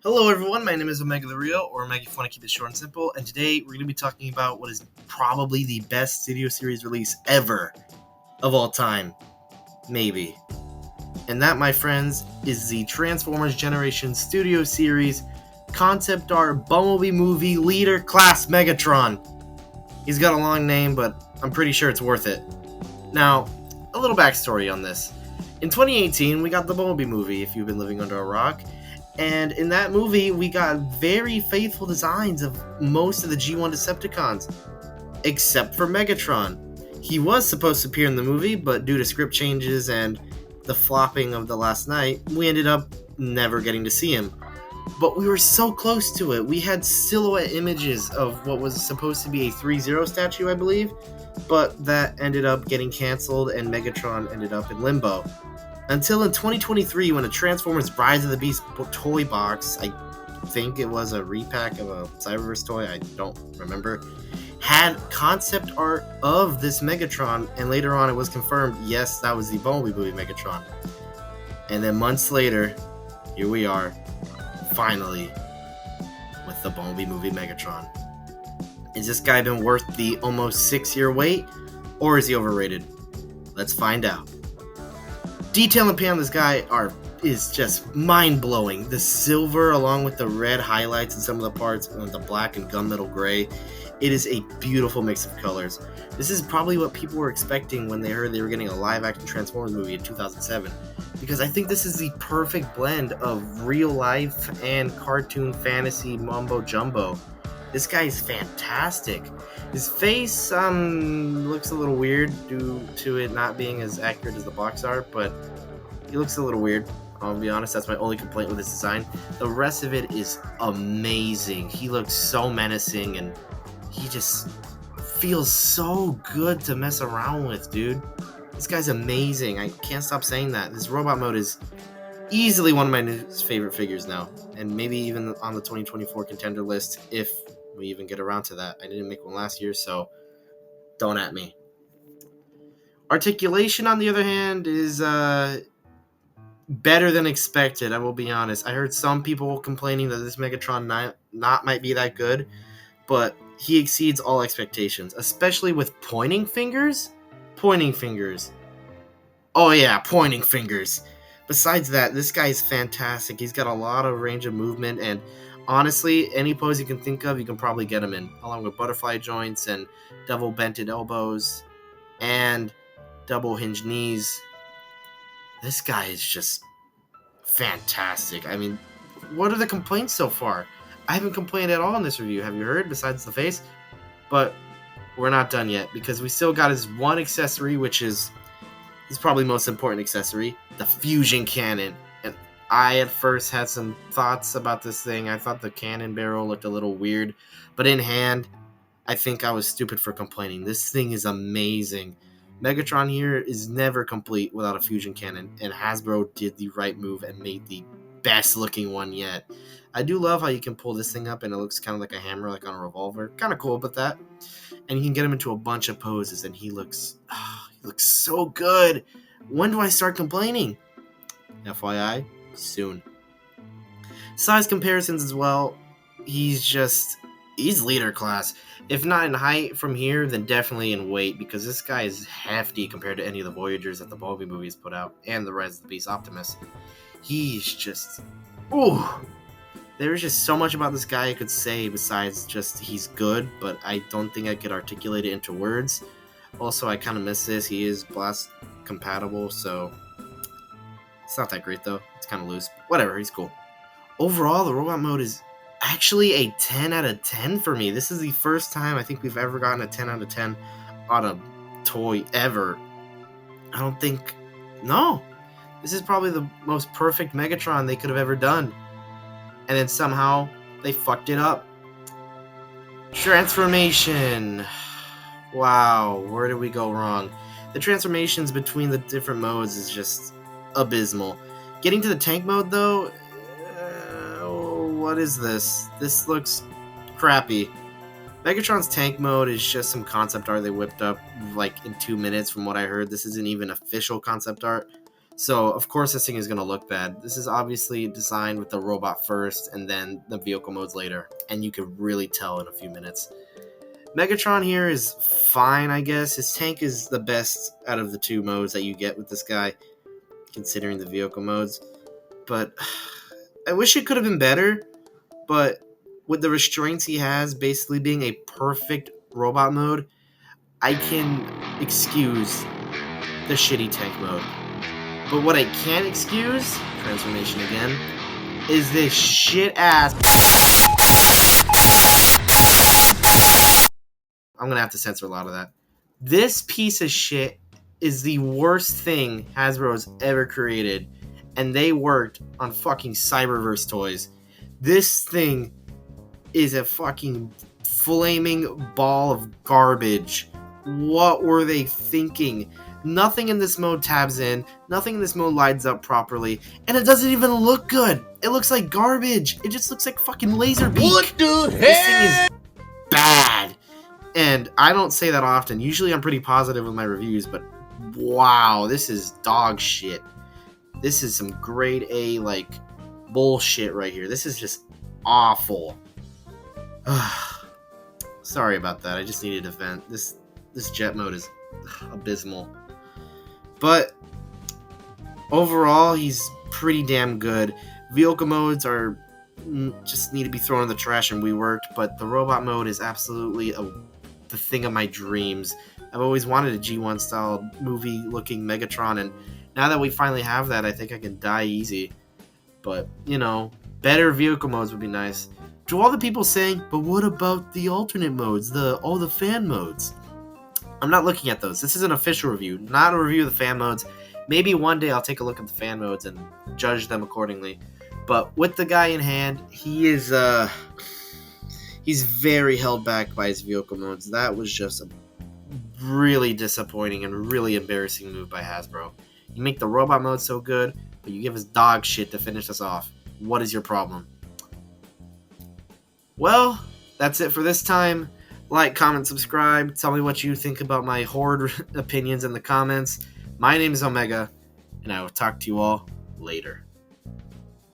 Hello everyone, my name is Omega the Real, or Omega if you want to keep it short and simple, and today we're going to be talking about what is probably the best studio series release ever of all time. Maybe. And that, my friends, is the Transformers Generation Studio Series concept art Bumblebee movie leader class Megatron. He's got a long name, but I'm pretty sure it's worth it. Now, a little backstory on this. In 2018, we got the Bumblebee movie, if you've been living under a rock. And in that movie, we got very faithful designs of most of the G1 Decepticons, except for Megatron. He was supposed to appear in the movie, but due to script changes and the flopping of the last night, we ended up never getting to see him. But we were so close to it. We had silhouette images of what was supposed to be a 3-0 statue, I believe, but that ended up getting canceled and Megatron ended up in limbo. Until in 2023, when a Transformers Rise of the Beast toy box, I think it was a repack of a Cyberverse toy, I don't remember, had concept art of this Megatron, and later on it was confirmed, yes, that was the Bumblebee movie Megatron. And then months later, here we are, finally, with the Bumblebee movie Megatron. Has this guy been worth the almost 6-year wait, or is he overrated? Let's find out. Detail and paint on this guy is just mind-blowing. The silver along with the red highlights in some of the parts, and the black and gunmetal gray. It is a beautiful mix of colors. This is probably what people were expecting when they heard they were getting a live-action Transformers movie in 2007. Because I think this is the perfect blend of real life and cartoon fantasy mumbo-jumbo. This guy is fantastic. His face looks a little weird due to it not being as accurate as the box art, but he looks a little weird. I'll be honest, that's my only complaint with this design. The rest of it is amazing. He looks so menacing, and he just feels so good to mess around with, dude. This guy's amazing. I can't stop saying that. This robot mode is easily one of my favorite figures now, and maybe even on the 2024 contender list if we even get around to that. I didn't make one last year, so don't at me. Articulation, on the other hand, is better than expected, I will be honest. I heard some people complaining that this Megatron not might be that good, but he exceeds all expectations, especially with pointing fingers. Pointing fingers. Oh yeah, pointing fingers. Besides that, this guy is fantastic. He's got a lot of range of movement, and honestly, any pose you can think of, you can probably get him in, along with butterfly joints and double bented elbows and double hinged knees. This guy is just fantastic. I mean, what are the complaints so far? I haven't complained at all in this review. Have you heard, besides the face? But we're not done yet, because we still got his one accessory, which is his probably most important accessory, the fusion cannon. And I at first had some thoughts about this thing. I thought the cannon barrel looked a little weird, but in hand, I think I was stupid for complaining. This thing is amazing. Megatron here is never complete without a fusion cannon, and Hasbro did the right move and made the best looking one yet. I do love how you can pull this thing up and it looks kind of like a hammer, like on a revolver. Kind of cool about that. And you can get him into a bunch of poses, and he looks so good. When do I start complaining? FYI, soon. Size comparisons as well. He's leader class. If not in height from here, then definitely in weight, because this guy is hefty compared to any of the Voyagers that the Bumblebee movies put out, and the Rise of the Beast Optimus. He's just... ooh! There's just so much about this guy I could say besides just he's good, but I don't think I could articulate it into words. Also, I kind of miss this. He is Blast compatible, so it's not that great though. It's kind of loose. Whatever, he's cool. Overall, the robot mode is actually a 10 out of 10 for me. This is the first time I think we've ever gotten a 10 out of 10 on a toy ever. I don't think... no. This is probably the most perfect Megatron they could have ever done. And then somehow they fucked it up. Transformation. Wow, where did we go wrong? The transformations between the different modes is just abysmal. Getting to the tank mode though, what is this? This looks crappy. Megatron's tank mode is just some concept art they whipped up like in 2 minutes from what I heard. This isn't even official concept art. So, of course, this thing is going to look bad. This is obviously designed with the robot first and then the vehicle modes later. And you can really tell in a few minutes. Megatron here is fine, I guess. His tank is the best out of the two modes that you get with this guy, considering the vehicle modes. But I wish it could have been better. But with the restraints he has, basically being a perfect robot mode, I can excuse the shitty tank mode. But what I can't excuse, transformation again, is this shit ass. I'm gonna have to censor a lot of that. This piece of shit is the worst thing Hasbro's ever created, and they worked on fucking Cyberverse toys. This thing is a fucking flaming ball of garbage. What were they thinking? Nothing in this mode tabs in, nothing in this mode lines up properly, and it doesn't even look good. It looks like garbage. It just looks like fucking laser beak. What the hell? This thing is bad. And I don't say that often. Usually I'm pretty positive with my reviews, but wow, this is dog shit. This is some grade A, like, bullshit right here. This is just awful. Sorry about that. I just needed to vent. This jet mode is abysmal. But overall, he's pretty damn good. Vehicle modes are just need to be thrown in the trash and reworked, but the robot mode is absolutely the thing of my dreams. I've always wanted a G1 style movie looking Megatron, and now that we finally have that, I think I can die easy. But, you know, better vehicle modes would be nice. To all the people saying, but what about the alternate modes, all the fan modes? I'm not looking at those. This is an official review, not a review of the fan modes. Maybe one day I'll take a look at the fan modes and judge them accordingly. But with the guy in hand, he is he's very held back by his vehicle modes. That was just a really disappointing and really embarrassing move by Hasbro. You make the robot mode so good, but you give us dog shit to finish us off. What is your problem? Well, that's it for this time. Like, comment, subscribe. Tell me what you think about my horrid opinions in the comments. My name is Omega, and I will talk to you all later.